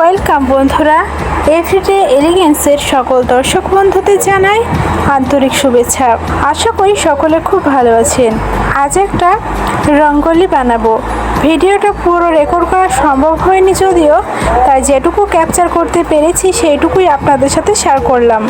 Welcome বন্ধুরা, everyday এলিগেন্সের সকল দর্শক বন্ধুদের জানাই আন্তরিক শুভেচ্ছা। আশা করি সকলে খুব ভালো আছেন। আজ একটা রঙ্গোলি বানাবো। ভিডিওটা পুরো রেকর্ড করা সম্ভব হয়নি যদিও, তাই যেটুকু ক্যাপচার করতে পেরেছি সেইটুকুই আপনাদের সাথে শেয়ার করলাম।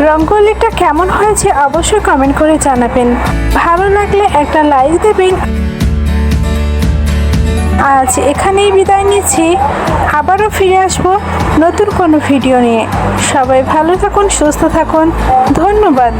রঙ্গোলিটা কেমন হয়েছে অবশ্যই কমেন্ট করে জানাবেন। ভালো লাগলে একটা লাইক দেবেন। আজ এখানেই বিদায় নিচ্ছি, আবারও ফিরে আসবো নতুন কোনো ভিডিও নিয়ে। সবাই ভালো থাকুন, সুস্থ থাকুন। ধন্যবাদ।